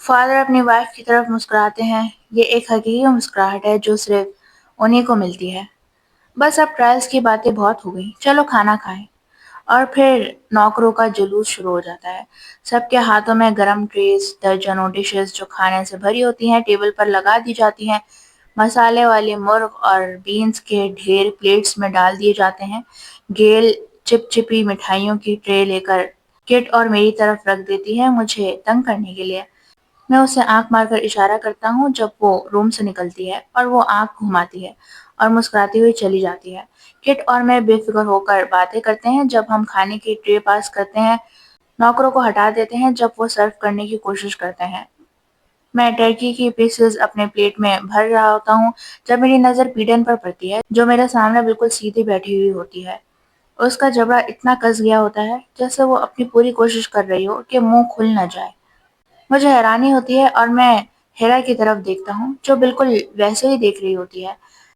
Father اپنی wife کی طرف مسکراتے ہیں. یہ ایک حقیقی مسکراہٹ ہے جو صرف انہیں کو ملتی ہے. بس اب ٹرائلز کی باتیں بہت ہو گئی، چلو کھانا کھائیں. اور پھر نوکروں کا جلوس شروع ہو جاتا ہے. سب کے ہاتھوں میں گرم ٹریز، درجنوں ڈشز جو کھانے سے بھری ہوتی ہیں ٹیبل پر لگا دی جاتی ہیں. مسالے والے مرغ اور بینز کے ڈھیر پلیٹس میں ڈال دیے جاتے ہیں. گیل چپ چپی مٹھائیوں کی ٹرے لے کر کٹ اور میری طرف رکھ دیتی ہے مجھے تنگ کرنے کے لیے. میں اسے آنکھ مار کر اشارہ کرتا ہوں جب وہ روم سے نکلتی ہے اور وہ آنکھ گھماتی ہے اور مسکراتی ہوئی چلی جاتی ہے. کٹ اور میں بے فکر ہو کر باتیں کرتے ہیں جب ہم کھانے کی ٹرے پاس کرتے ہیں. نوکروں کو ہٹا دیتے ہیں جب وہ سرو کرنے کی کوشش کرتے ہیں. میں ٹرکی کی پیسز اپنے پلیٹ میں بھر رہا ہوتا ہوں جب میری نظر پیڈن پر پڑتی ہے جو میرے سامنے بالکل سیدھی بیٹھی ہوئی ہوتی ہے. اس کا جبڑا اتنا کس گیا ہوتا ہے جیسے وہ اپنی پوری کوشش کر رہی ہو کہ منہ کھل نہ جائے. مجھے حیرانی ہوتی ہے اور میں ہیرا کی طرف دیکھتا ہوں جو بالکل ویسے ہی دیکھ رہی ہوتی ہے.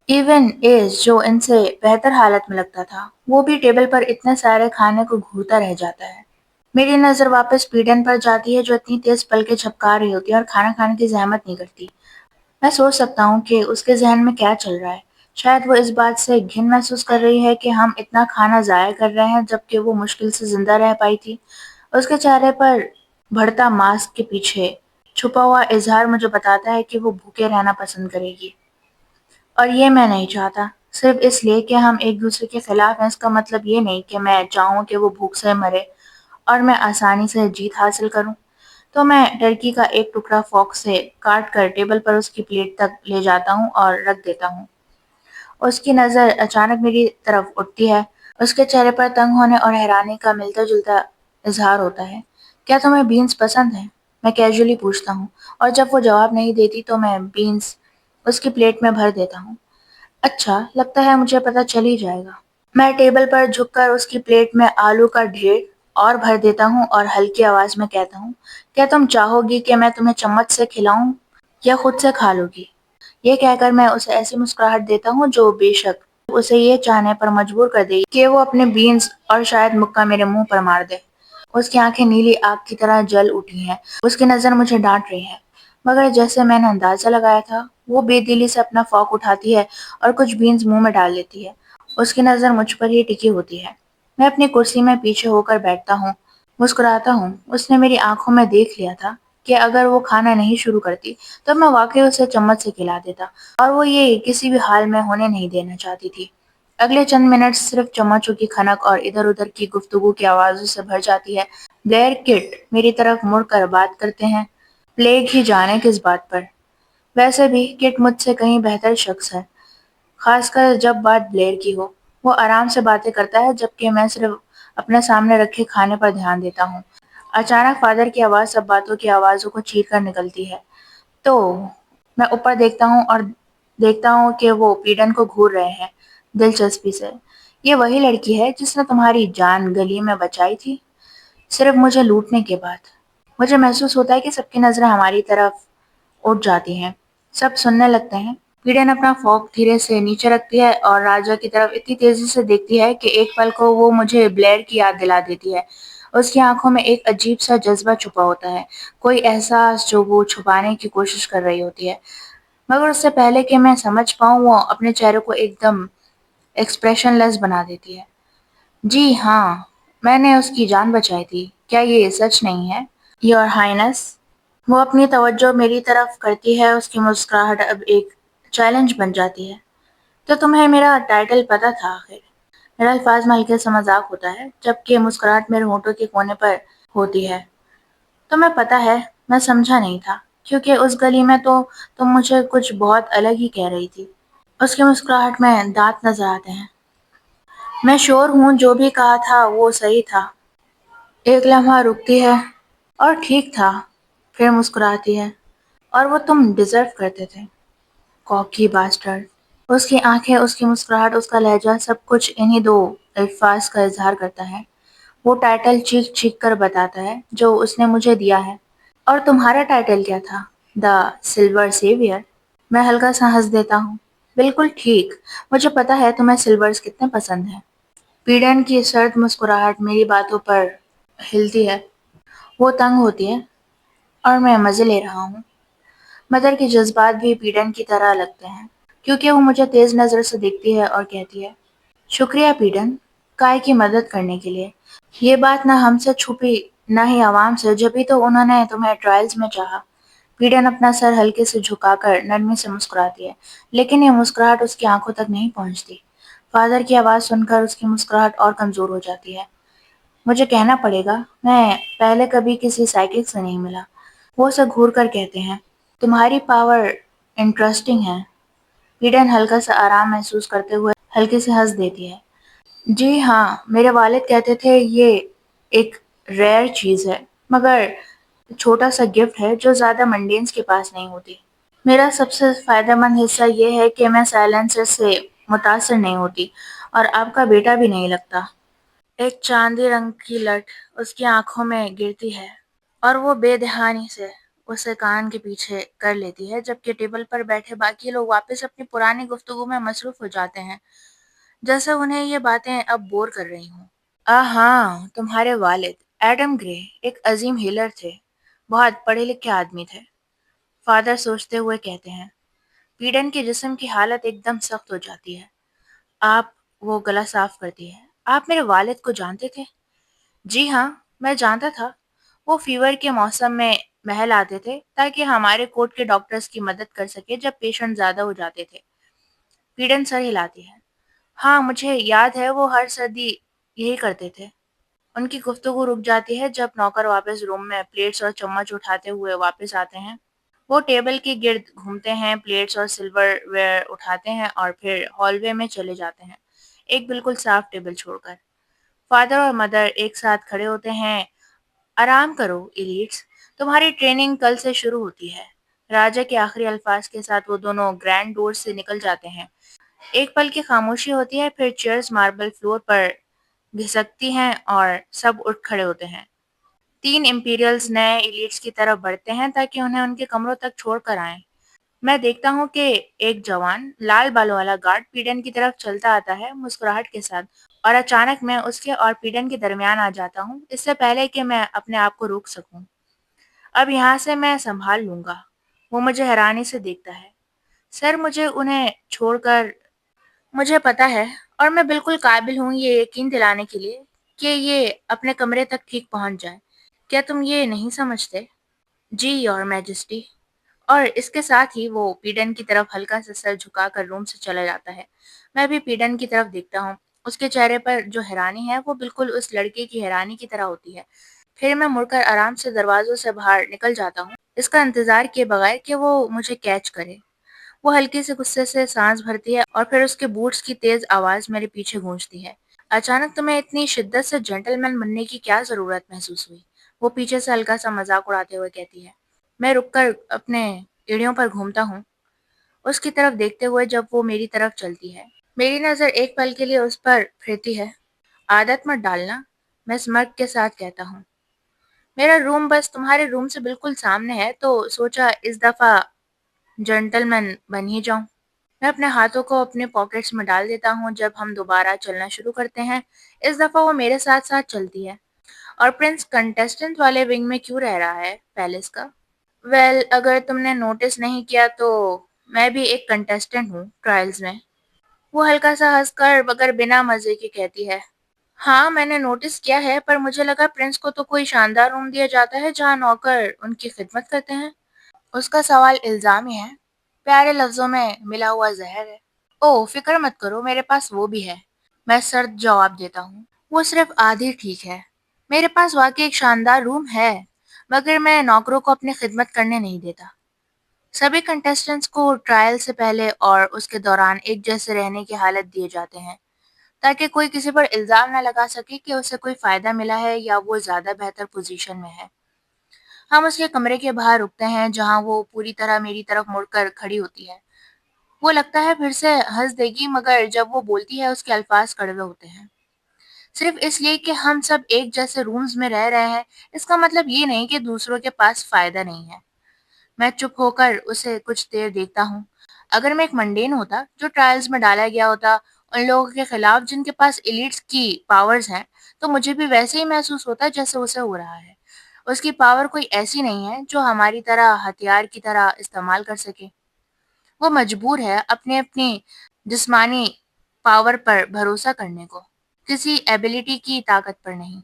ایون ایج جو ان سے بہتر حالت میں لگتا تھا وہ بھی ٹیبل پر اتنے سارے کھانے کو گھورتا رہ جاتا ہے. میری نظر واپس پیڈن پر جاتی ہے جو اتنی تیز پلکیں جھپکا رہی ہوتی ہے اور کھانا کھانے کی زحمت نہیں کرتی. میں سوچ سکتا ہوں کہ اس کے ذہن میں کیا چل رہا ہے. شاید وہ اس بات سے گھن محسوس کر رہی ہے کہ ہم اتنا کھانا ضائع کر رہے ہیں جبکہ وہ مشکل سے زندہ رہ پائی تھی. اس کے چہرے پر بڑھتا ماسک کے پیچھے چھپا ہوا اظہار مجھے بتاتا ہے کہ وہ بھوکے رہنا پسند کرے گی. اور یہ میں نہیں چاہتا، صرف اس لیے کہ ہم ایک دوسرے کے خلاف ہیں. اس کا مطلب یہ نہیں کہ میں چاہوں کہ وہ بھوک سے مرے اور میں آسانی سے جیت حاصل کروں. تو میں ٹرکی کا ایک ٹکڑا فورک سے کاٹ کر ٹیبل پر اس کی پلیٹ تک لے جاتا ہوں اور رکھ دیتا ہوں. اس کی نظر اچانک میری طرف اٹھتی ہے. اس کے چہرے پر تنگ ہونے اور حیرانی کا ملتا جلتا اظہار ہوتا ہے. کیا تمہیں بینز پسند ہیں؟ میں کیجولی پوچھتا ہوں اور جب وہ جواب نہیں دیتی تو میں بینز اس کی پلیٹ میں بھر دیتا ہوں. اچھا لگتا ہے مجھے پتہ چل ہی جائے گا. میں ٹیبل پر جھک کر اس کی پلیٹ میں آلو کا ڈھیر اور بھر دیتا ہوں اور ہلکی آواز میں کہتا ہوں، کیا تم چاہو گی کہ میں تمہیں چمچ سے کھلاؤں یا خود سے کھا لو گی؟ یہ کہہ کر میں اسے ایسی مسکراہٹ دیتا ہوں جو بے شک اسے یہ چاہنے پر مجبور کر دے گی کہ وہ اپنے بینز اور شاید مکہ میرے منہ پر مار دے. اس کی آنکھیں نیلی آگ کی طرح جل اٹھی ہیں. اس کی نظر مجھے ڈانٹ رہی ہے، مگر جیسے میں نے اندازہ لگایا تھا وہ بے دلی سے اپنا فورک اٹھاتی ہے اور کچھ بینز منہ میں ڈال لیتی ہے. اس کی نظر مجھ پر ہی ٹکی ہوتی ہے. میں اپنی کرسی میں پیچھے ہو کر بیٹھتا ہوں، مسکراتا ہوں. اس نے میری آنکھوں میں دیکھ لیا تھا کہ اگر وہ کھانا نہیں شروع کرتی تو میں واقعی اسے چمچ سے کھلا دیتا، اور وہ یہ کسی بھی حال میں ہونے نہیں دینا چاہتی تھی. اگلے چند منٹ صرف چمچوں کی کھنک اور ادھر ادھر کی گفتگو کی آوازوں سے بھر جاتی ہے. بلیئر کٹ میری طرف مڑ کر بات کرتے ہیں، پلیگ ہی جانے کس بات پر. ویسے بھی کٹ مجھ سے کہیں بہتر شخص ہے، خاص کر جب بات بلیئر کی ہو. وہ آرام سے باتیں کرتا ہے جبکہ میں صرف اپنے سامنے رکھے کھانے پر دھیان دیتا ہوں. اچانک فادر کی آواز سب باتوں کی آوازوں کو چیر کر نکلتی ہے. تو میں اوپر دیکھتا ہوں اور دیکھتا ہوں کہ وہ پیڈن کو گھور رہے ہیں دلچسپی سے. یہ وہی لڑکی ہے جس نے تمہاری جان گلی میں بچائی تھی، صرف مجھے لوٹنے کے بعد. مجھے محسوس ہوتا ہے کہ سب کی نظریں ہماری طرف اٹھ جاتی ہیں. سب سننے لگتے ہیں. پیڈن اپنا فورک دھیرے سے نیچے رکھتی ہے اور راجا کی طرف اتنی تیزی سے دیکھتی ہے کہ ایک پل کو وہ مجھے بلیئر کی یاد دلا دیتی ہے. اس کی آنکھوں میں ایک عجیب سا جذبہ چھپا ہوتا ہے، کوئی احساس جو وہ چھپانے کی کوشش کر رہی ہوتی ہے. مگر اس سے پہلے کہ میں سمجھ پاؤں وہ اپنے چہرے کو ایک دم ایکسپریشن لیس بنا دیتی ہے. جی ہاں، میں نے اس کی جان بچائی تھی. کیا یہ سچ نہیں ہے یور ہائنس؟ وہ اپنی توجہ میری طرف کرتی ہے. اس کی مسکراہٹ اب ایک چیلنج بن جاتی ہے. تو تمہیں میرا ٹائٹل پتہ تھا آخر؟ میرا الفاظ میں ہلکے سے مذاق ہوتا ہے جبکہ مسکراہٹ میرے ہونٹوں کے کونے پر ہوتی ہے. تمہیں پتہ ہے، میں سمجھا نہیں تھا کیونکہ اس گلی میں تو تم مجھے کچھ بہت الگ ہی کہہ رہی تھی. اس کی مسکراہٹ میں دانت نظر آتے ہیں. میں شور ہوں جو بھی کہا تھا وہ صحیح تھا. ایک لمحہ رکتی ہے اور ٹھیک تھا، پھر مسکراتی ہے. اور وہ تم ڈیزرو کرتے تھے، کوکی باسٹرڈ. اس کی آنکھیں، اس کی مسکراہٹ، اس کا لہجہ، سب کچھ انہی دو الفاظ کا اظہار کرتا ہے. وہ ٹائٹل چیخ چیخ کر بتاتا ہے جو اس نے مجھے دیا ہے. اور تمہارا ٹائٹل کیا تھا؟ دا سلور سیویئر. میں ہلکا سا ہنس دیتا ہوں. بالکل ٹھیک، مجھے پتا ہے تمہیں سلورز کتنے پسند ہیں. پیڈن کی سرد مسکراہٹ میری باتوں پر ہلتی ہے. وہ تنگ ہوتی ہے. اور میں مزے لے رہا ہوں۔ مدر کے جذبات بھی پیڈن کی طرح لگتے ہیں، کیونکہ وہ مجھے تیز نظر سے دیکھتی ہے اور کہتی ہے، شکریہ پیڈن، کائے کی مدد کرنے کے لیے۔ یہ بات نہ ہم سے چھپی نہ ہی عوام سے، جبھی تو انہوں نے تمہیں ٹرائلز میں چاہا۔ پیڈن اپنا سر ہلکے سے جھکا کر نرمی سے مسکراتی ہے، لیکن یہ مسکراہٹ اس کی آنکھوں تک نہیں پہنچتی۔ فادر کی آواز سن کر اس کی مسکراہٹ اور کمزور ہو جاتی ہے۔ مجھے کہنا پڑے گا، میں پہلے کبھی کسی سائیکل سے نہیں ملا۔ وہ اسے گھور کر کہتے ہیں، تمہاری پاور انٹرسٹنگ ہے۔ پیڈن ہلکا سا آرام محسوس کرتے ہوئے ہلکے سے ہنس دیتی ہے۔ جی ہاں، میرے والد کہتے تھے یہ ایک ریئر چیز ہے، مگر چھوٹا سا گفٹ ہے جو زیادہ منڈینز کے پاس نہیں ہوتی۔ میرا سب سے فائدہ مند حصہ یہ ہے کہ میں سائلنسر سے متاثر نہیں ہوتی اور آپ کا بیٹا بھی نہیں لگتا۔ ایک چاندی رنگ کی لٹ اس کی آنکھوں میں گرتی ہے اور وہ بے دہانی سے اسے کان کے پیچھے کر لیتی ہے، جبکہ ٹیبل پر بیٹھے باقی لوگ واپس اپنی پرانی گفتگو میں مصروف ہو جاتے ہیں، جیسے انہیں یہ باتیں اب بور کر رہی ہوں۔ ہاں، تمہارے والد ایڈم گرے ایک عظیم ہیلر تھے، بہت پڑھے لکھے آدمی تھے، فادر سوچتے ہوئے کہتے ہیں۔ پیڈن کے جسم کی حالت ایک دم سخت ہو جاتی ہے۔ آپ، وہ گلا صاف کرتی ہے، آپ میرے والد کو جانتے تھے؟ جی ہاں، میں جانتا تھا۔ وہ فیور کے موسم میں محل آتے تھے تاکہ ہمارے کورٹ کے ڈاکٹرز کی مدد کر سکے جب پیشنٹ زیادہ ہو جاتے تھے۔ پیڈن سر ہلاتی ہے۔ ہاں، مجھے یاد ہے، وہ ہر سردی یہی کرتے تھے۔ ان کی گفتگو رک جاتی ہے جب نوکر واپس روم میں پلیٹس اور چمچ اٹھاتے ہوئے واپس آتے ہیں۔ وہ ٹیبل کے گرد گھومتے ہیں، پلیٹس اور سلور ویئر اٹھاتے ہیں اور پھر ہال وے میں چلے جاتے ہیں، ایک بالکل صاف ٹیبل چھوڑ کر۔ فادر اور مدر ایک ساتھ کھڑے ہوتے ہیں۔ آرام کرو ایلیٹس، تمہاری ٹریننگ کل سے شروع ہوتی ہے۔ راجا کے آخری الفاظ کے ساتھ وہ دونوں گرینڈ ڈور سے نکل جاتے ہیں۔ ایک پل کی خاموشی ہوتی ہے، پھر چیئرز ماربل فلور پر گھسکتی ہیں اور سب اٹھ کھڑے ہوتے ہیں۔ تین امپیریلز نئے ایلیٹس کی طرف بڑھتے ہیں تاکہ انہیں ان کے کمروں تک چھوڑ کر آئیں۔ میں دیکھتا ہوں کہ ایک جوان لال بالوں والا گارڈ پیڈن کی طرف چلتا آتا ہے مسکراہٹ کے ساتھ، اور اچانک میں اس کے اور پیڈن کے درمیان آ جاتا ہوں، اس سے پہلے کہ میں اپنے آپ کو روک سکوں۔ اب یہاں سے میں سنبھال لوں گا۔ وہ مجھے حیرانی سے دیکھتا ہے۔ سر، مجھے انہیں چھوڑ کر، مجھے پتا ہے، اور میں بالکل قابل ہوں یہ یقین دلانے کے لیے کہ یہ اپنے کمرے تک ٹھیک پہنچ جائے۔ کیا تم یہ نہیں سمجھتے؟ جی، یور میجسٹی۔ اور اس کے ساتھ ہی وہ پیڈن کی طرف ہلکا سا سر جھکا کر روم سے چلا جاتا ہے۔ میں بھی پیڈن کی طرف دیکھتا ہوں۔ اس کے چہرے پر جو حیرانی ہے وہ بالکل اس لڑکے کی حیرانی کی طرح ہوتی ہے۔ پھر میں مڑ کر آرام سے دروازوں سے باہر نکل جاتا ہوں، اس کا انتظار کیے بغیر کہ وہ مجھے کیچ کرے۔ وہ ہلکی سے غصے سے سانس بھرتی ہے اور پھر اس کے بوٹس کی تیز آواز میرے پیچھے گونجتی ہے۔ اچانک تمہیں اتنی شدت سے جنٹل مین بننے کی کیا ضرورت محسوس ہوئی؟ وہ پیچھے سے ہلکا سا مذاق اڑاتے ہوئے کہتی ہے۔ میں رک کر اپنے ایڑیوں پر گھومتا ہوں، اس کی طرف دیکھتے ہوئے جب وہ میری طرف چلتی ہے۔ میری نظر ایک پل کے لیے اس پر پھرتی ہے۔ عادت مت ڈالنا، میں سمرک کے ساتھ کہتا ہوں۔ میرا روم بس تمہارے روم سے بالکل سامنے ہے، تو سوچا اس دفعہ جنٹل مین بن ہی جاؤں۔ میں اپنے ہاتھوں کو اپنے پاکٹس میں ڈال دیتا ہوں جب ہم دوبارہ چلنا شروع کرتے ہیں۔ اس دفعہ وہ میرے ساتھ ساتھ چلتی ہے۔ اور پرنس کنٹیسٹنٹ والے ونگ میں کیوں رہ رہا ہے، پیلس کا؟ ویل، اگر تم نے نوٹس نہیں کیا تو میں بھی ایک کنٹیسٹنٹ ہوں ٹرائلز میں۔ وہ ہلکا سا ہنس کر مگر بنا مزے کے کہتی ہے۔ ہاں، میں نے نوٹس کیا ہے، پر مجھے لگا پرنس کو تو کوئی شاندار روم دیا جاتا ہے جہاں نوکر ان کی خدمت کرتے ہیں۔ اس کا سوال الزامی ہے، پیارے لفظوں میں ملا ہوا زہر ہے۔ اوہ، فکر مت کرو، میرے پاس وہ بھی ہے، میں سرد جواب دیتا ہوں۔ وہ صرف آدھی ٹھیک ہے۔ میرے پاس واقعی ایک شاندار روم ہے، مگر میں نوکروں کو اپنی خدمت کرنے نہیں دیتا۔ سبھی کنٹیسٹنٹس کو ٹرائل سے پہلے اور اس کے دوران ایک جیسے رہنے کی حالت دیے جاتے ہیں، تاکہ کوئی کسی پر الزام نہ لگا سکے کہ اسے کوئی فائدہ ملا ہے یا وہ زیادہ بہتر پوزیشن میں ہے۔ ہم اس کے کمرے کے باہر رکتے ہیں جہاں وہ پوری طرح میری طرف مڑ کر کھڑی ہوتی ہے۔ وہ لگتا ہے پھر سے ہنس دے گی، مگر جب وہ بولتی ہے اس کے الفاظ کڑوے ہوتے ہیں۔ صرف اس لیے کہ ہم سب ایک جیسے رومز میں رہ رہے ہیں، اس کا مطلب یہ نہیں کہ دوسروں کے پاس فائدہ نہیں ہے۔ میں چپ ہو کر اسے کچھ دیر دیکھتا ہوں۔ اگر میں ایک منڈین ہوتا جو ٹرائلز میں ڈالا گیا ہوتا ان لوگوں کے خلاف جن کے پاس ایلیٹس کی پاورز ہیں، تو مجھے بھی ویسے ہی محسوس ہوتا جیسے اسے ہو رہا ہے۔ اس کی پاور کوئی ایسی نہیں ہے جو ہماری طرح ہتھیار کی طرح استعمال کر سکے۔ وہ مجبور ہے اپنی جسمانی پاور پر بھروسہ کرنے کو، کسی ایبلٹی کی طاقت پر نہیں۔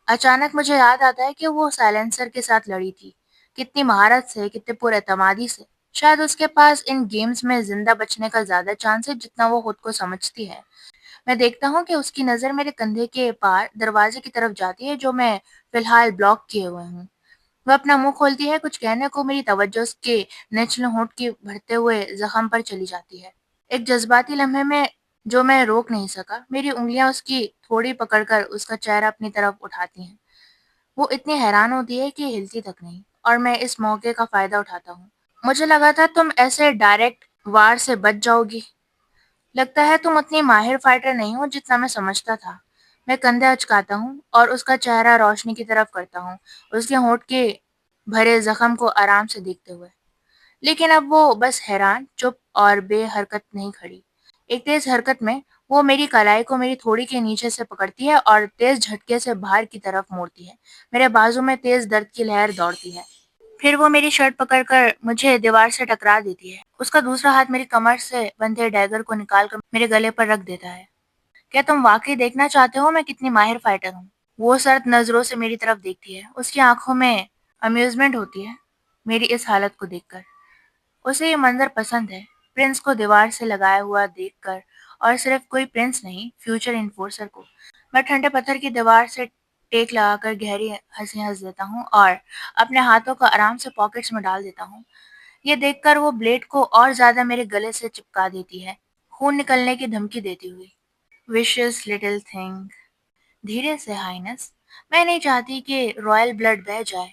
اچانک مجھے یاد آتا ہے کہ وہ سائلنسر کے ساتھ لڑی تھی، کتنی مہارت سے، کتنے پر اعتمادی سے۔ شاید اس کے پاس ان گیمز میں زندہ بچنے کا زیادہ چانس ہے جتنا وہ خود کو سمجھتی ہے۔ میں دیکھتا ہوں کہ اس کی نظر میرے کندھے کے پار دروازے کی طرف جاتی ہے جو میں فی الحال بلاک کیے ہوئے ہوں۔ وہ اپنا منہ کھولتی ہے کچھ کہنے کو، میری توجہ اس کے نچلے ہونٹ کی بڑھتے ہوئے زخم پر چلی جاتی ہے۔ ایک جذباتی لمحے میں جو میں روک نہیں سکا، میری انگلیاں اس کی تھوڑی پکڑ کر اس کا چہرہ اپنی طرف اٹھاتی ہیں۔ وہ اتنی حیران ہوتی ہے کہ ہلتی تک نہیں، اور میں اس موقع کا فائدہ اٹھاتا ہوں۔ مجھے لگا تھا تم ایسے ڈائریکٹ وار سے بچ جاؤ گی۔ لگتا ہے تم اتنی ماہر فائٹر نہیں ہو جتنا میں سمجھتا تھا۔ میں کندھے اچکاتا ہوں اور اس کا چہرہ روشنی کی طرف کرتا ہوں، اس کے ہونٹ کے بھرے زخم کو آرام سے دیکھتے ہوئے۔ لیکن اب وہ بس حیران، چپ اور بے حرکت نہیں کھڑی۔ ایک تیز حرکت میں وہ میری کلائی کو میری تھوڑی کے نیچے سے پکڑتی ہے اور تیز جھٹکے سے باہر کی طرف موڑتی ہے۔ میرے بازو میں تیز درد کی لہر دوڑتی ہے۔ پھر وہ میری شرٹ پکڑ کر مجھے دیوار سے ٹکرا دیتی ہے۔ اس کا دوسرا ہاتھ میری کمر سے بندھے ڈیگر کو نکال کر میرے گلے پر رکھ دیتا ہے۔ کیا تم واقعی دیکھنا چاہتے ہو میں کتنی ماہر فائٹر ہوں؟ وہ سرد نظروں سے میری طرف دیکھتی ہے۔ اس کی آنکھوں میں امیوزمنٹ ہوتی ہے میری اس حالت کو دیکھ کر۔ اسے یہ منظر پسند ہے، پرنس کو دیوار سے لگایا ہوا دیکھ کر، اور صرف کوئی پرنس نہیں، فیوچر انفورسر کو۔ میں ٹھنڈے پتھر کی دیوار سے ٹیک لگا کر گہری ہنسی ہنس دیتا ہوں اور اپنے ہاتھوں کو آرام سے پاکٹس میں ڈال دیتا ہوں۔ یہ دیکھ کر وہ بلیڈ کو اور زیادہ میرے گلے سے چپکا دیتی ہے، خون نکلنے کی دھمکی دیتی ہوئی۔ وشیس لٹل تھنگ، دھیرے سے ہائنس، میں نہیں چاہتی کہ رائل بلڈ بہہ جائے،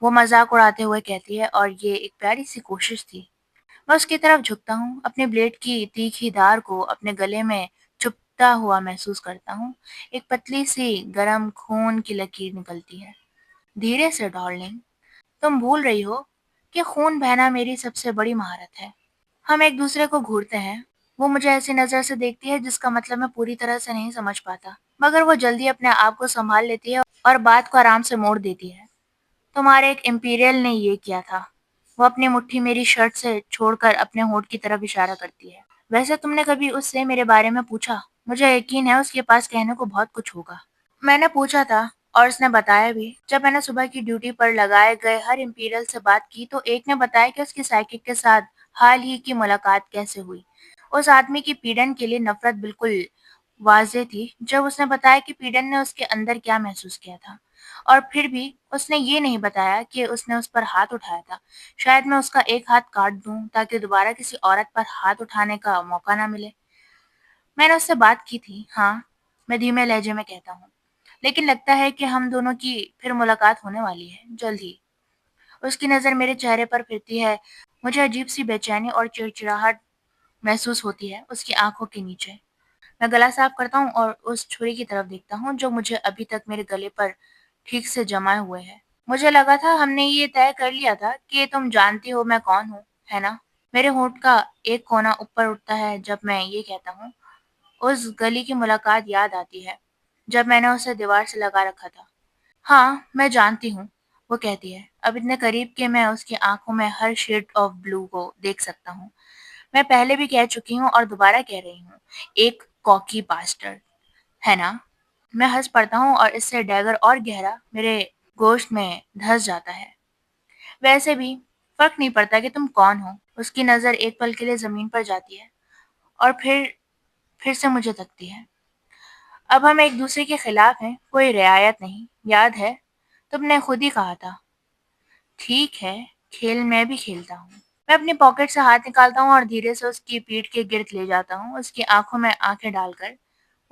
وہ مذاق اڑاتے ہوئے کہتی ہے، اور یہ ایک پیاری سی کوشش تھی۔ میں اس کی طرف جھکتا ہوں، اپنے بلیڈ کی تیکھی دھار کو اپنے گلے میں چبھتا ہوا محسوس کرتا ہوں۔ ایک پتلی سی گرم خون کی لکیر نکلتی ہے۔ دھیرے سے ڈارلنگ، تم بھول رہی ہو کہ خون بہنا میری سب سے بڑی مہارت ہے۔ ہم ایک دوسرے کو گھورتے ہیں۔ وہ مجھے ایسی نظر سے دیکھتی ہے جس کا مطلب میں پوری طرح سے نہیں سمجھ پاتا، مگر وہ جلدی اپنے آپ کو سنبھال لیتی ہے اور بات کو آرام سے موڑ دیتی ہے۔ تمہارے ایک امپیریل نے یہ کیا تھا۔ وہ اپنی مٹھی میری شرٹ سے چھوڑ کر اپنے ہونٹ کی طرف اشارہ کرتی ہے۔ ویسے تم نے کبھی اس سے میرے بارے میں پوچھا؟ مجھے یقین ہے اس کے پاس کہنے کو بہت کچھ ہوگا۔ میں نے پوچھا تھا اور اس نے بتایا بھی۔ جب میں نے صبح کی ڈیوٹی پر لگائے گئے ہر امپیریل سے بات کی تو ایک نے بتایا کہ اس کی سائیکک کے ساتھ حال ہی کی ملاقات کیسے ہوئی۔ اس آدمی کی پیڈن کے لیے نفرت بالکل واضح تھی جب اس نے بتایا کہ پیڈن نے اس کے اندر کیا محسوس کیا تھا، اور پھر بھی اس نے یہ نہیں بتایا کہ اس نے اس پر ہاتھ اٹھایا تھا۔ شاید میں اس کا ایک ہاتھ کاٹ دوں تاکہ دوبارہ کسی عورت پر ہاتھ اٹھانے کا موقع نہ ملے۔ میں نے اس سے بات کی تھی، ہاں، میں دھیمے لہجے میں کہتا ہوں، لیکن لگتا ہے کہ ہم دونوں کی پھر ملاقات ہونے والی ہے، جلد ہی۔ اس کی نظر میرے چہرے پر پھرتی ہے، مجھے عجیب سی بے چینی اور چڑچڑاہٹ محسوس ہوتی ہے اس کی آنکھوں کے نیچے۔ میں گلا صاف کرتا ہوں اور اس چھری کی طرف دیکھتا ہوں جو مجھے ابھی تک میرے گلے پر ٹھیک سے جمائے ہوئے ہے۔ مجھے لگا تھا ہم نے یہ طے کر لیا تھا کہ تم جانتی ہو میں کون ہوں، ہے نا؟ میرے ہونٹ کا ایک کونا اوپر اٹھتا ہے جب میں یہ کہتا ہوں۔ اس گلی کی ملاقات یاد آتی ہے جب میں نے اسے دیوار سے لگا رکھا تھا۔ ہاں، میں جانتی ہوں، وہ کہتی ہے، اب اتنے قریب کہ میں اس کی آنکھوں میں ہر شیڈ آف بلو کو دیکھ سکتا ہوں۔ میں پہلے بھی کہہ چکی ہوں اور دوبارہ کہہ رہی ہوں، ایک کوکی باسٹرڈ، ہے نا؟ میں ہنس پڑتا ہوں اور اس سے ڈیگر اور گہرا میرے گوشت میں دھس جاتا ہے۔ ویسے بھی فرق نہیں پڑتا کہ تم کون ہو۔ اس کی نظر ایک پل کے لیے زمین پر جاتی ہے اور پھر سے مجھے تکتی ہے۔ اب ہم ایک دوسرے کے خلاف ہیں، کوئی رعایت نہیں، یاد ہے؟ تم نے خود ہی کہا تھا۔ ٹھیک ہے، کھیل میں بھی کھیلتا ہوں۔ میں اپنی پاکٹ سے ہاتھ نکالتا ہوں اور دھیرے سے اس کی پیٹھ کے گرد لے جاتا ہوں، اس کی آنکھوں میں آنکھیں ڈال کر۔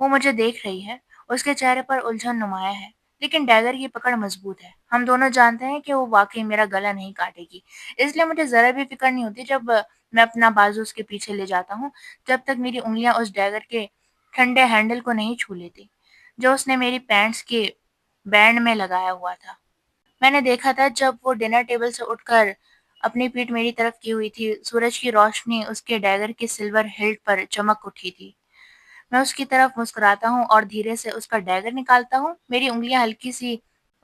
وہ مجھے دیکھ رہی ہے، اس کے چہرے پر الجھن نمایاں ہے، لیکن ڈیگر کی پکڑ مضبوط ہے۔ ہم دونوں جانتے ہیں کہ وہ واقعی میرا گلا نہیں کاٹے گی، اس لیے مجھے ذرا بھی فکر نہیں ہوتی جب میں اپنا بازو اس کے پیچھے لے جاتا ہوں، جب تک میری انگلیاں اس ڈیگر کے ٹھنڈے ہینڈل کو نہیں چھو لیتی جو اس نے میری پینٹس کے بینڈ میں لگایا ہوا تھا۔ میں نے دیکھا تھا جب وہ ڈنر ٹیبل سے اٹھ کر اپنی پیٹھ میری طرف کی ہوئی تھی، سورج کی روشنی اس کے ڈیگر کے سلور ہلٹ پر چمک اٹھی تھی۔ میں اس کی طرف مسکراتا ہوں اور دھیرے سے اس کا ڈیگر نکالتا ہوں۔ میری انگلیاں ہلکی سی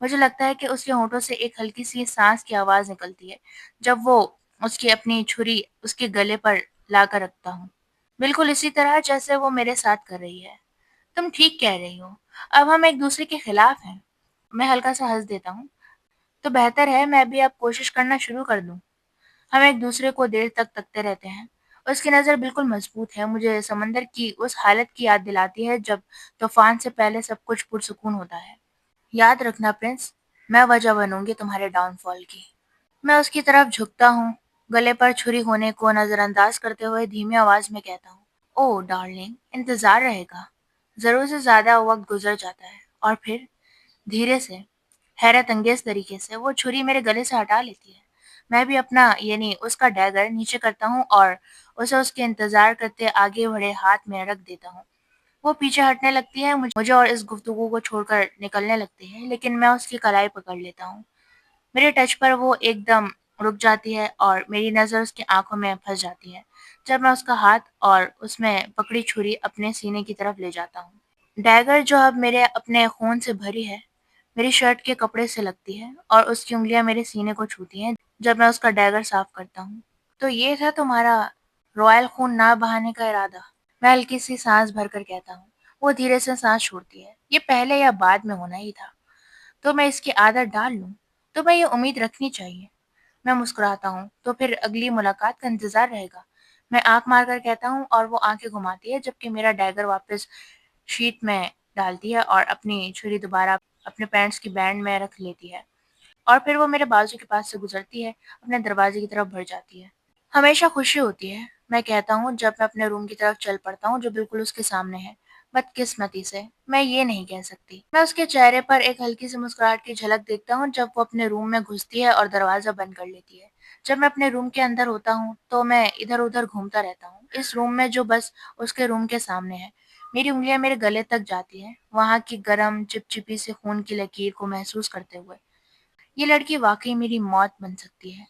مجھے لگتا ہے کہ اس کے ہونٹوں سے ایک ہلکی سی سانس کی آواز نکلتی ہے جب وہ اس کی اپنی چھری اس کے گلے پر لا کر رکھتا ہوں، بالکل اسی طرح جیسے وہ میرے ساتھ کر رہی ہے۔ تم ٹھیک کہہ رہی ہو، اب ہم ایک دوسرے کے خلاف ہیں۔ میں ہلکا سا ہنس دیتا ہوں۔ تو بہتر ہے میں بھی اب کوشش کرنا شروع کر دوں۔ ہم ایک دوسرے کو دیر تک تکتے رہتے ہیں۔ اس کی نظر بالکل مضبوط ہے، مجھے سمندر کی اس حالت کی یاد دلاتی ہے جب طوفان سے پہلے سب کچھ پرسکون ہوتا ہے۔ یاد رکھنا پرنس، میں وجہ بنوں گی تمہارے ڈاؤن فال کی۔ میں اس کی طرف جھکتا ہوں، گلے پر چھری ہونے کو نظر انداز کرتے ہوئے دھیمی آواز میں کہتا ہوں، او ڈارلنگ، انتظار رہے گا۔ ضرور سے زیادہ وقت گزر جاتا ہے اور پھر دھیرے سے، حیرت انگیز طریقے سے وہ چھری میرے گلے سے ہٹا لیتی ہے۔ میں بھی اپنا یعنی اس کا ڈیگر نیچے کرتا ہوں اور اسے اس کے انتظار کرتے آگے بڑھے ہاتھ میں رکھ دیتا ہوں۔ وہ پیچھے ہٹنے لگتی ہے، مجھے اور اس گفتگو کو چھوڑ کر نکلنے لگتی ہے، لیکن میں اس کی کلائی پکڑ لیتا ہوں۔ میرے ٹچ پر وہ ایک دم رک جاتی ہے اور میری نظر اس کی آنکھوں میں پھنس جاتی ہے جب میں اس کا ہاتھ اور اس میں پکڑی چھری اپنے سینے کی طرف لے جاتا ہوں۔ ڈیگر جو اب میرے اپنے خون سے بھری ہے، میری شرٹ کے کپڑے سے لگتی ہے اور اس کی انگلیاں میرے سینے کو چھوتی ہیں جب میں اس کا ڈیگر صاف کرتا ہوں۔ تو یہ تھا تمہارا رائل خون نہ بہانے کا ارادہ؟ میں ہلکی سی سانس بھر کر کہتا ہوں۔ وہ دھیرے سے سانس چھوڑتی ہے۔ یہ پہلے یا بعد میں ہونا ہی تھا، تو میں اس کی عادت ڈال لوں، تو میں یہ امید رکھنی چاہیے۔ میں مسکراتا ہوں۔ تو پھر اگلی ملاقات کا انتظار رہے گا، میں آنکھ مار کر کہتا ہوں اور وہ آنکھیں گھماتی ہے جبکہ میرا ڈیگر واپس شیٹ میں ڈالتی ہے اور اپنی چھری دوبارہ اپنے پینٹس کی بینڈ میں رکھ لیتی ہے، اور پھر وہ میرے بازو کے پاس سے گزرتی ہے، اپنے دروازے کی طرف بڑھ جاتی ہے۔ ہمیشہ خوشی ہوتی ہے، میں کہتا ہوں جب میں اپنے روم کی طرف چل پڑتا ہوں جو بالکل اس کے سامنے ہے۔ بدقسمتی سے میں یہ نہیں کہہ سکتی۔ میں اس کے چہرے پر ایک ہلکی سی مسکراہٹ کی جھلک دیکھتا ہوں جب وہ اپنے روم میں گھستی ہے اور دروازہ بند کر لیتی ہے۔ جب میں اپنے روم کے اندر ہوتا ہوں تو میں ادھر ادھر گھومتا رہتا ہوں، اس روم میں جو بس اس کے روم کے سامنے ہے۔ میری انگلیاں میرے گلے تک جاتی ہیں، وہاں کی گرم چپچپی سے خون کی لکیر کو محسوس کرتے ہوئے۔ یہ لڑکی واقعی میری موت بن سکتی ہے۔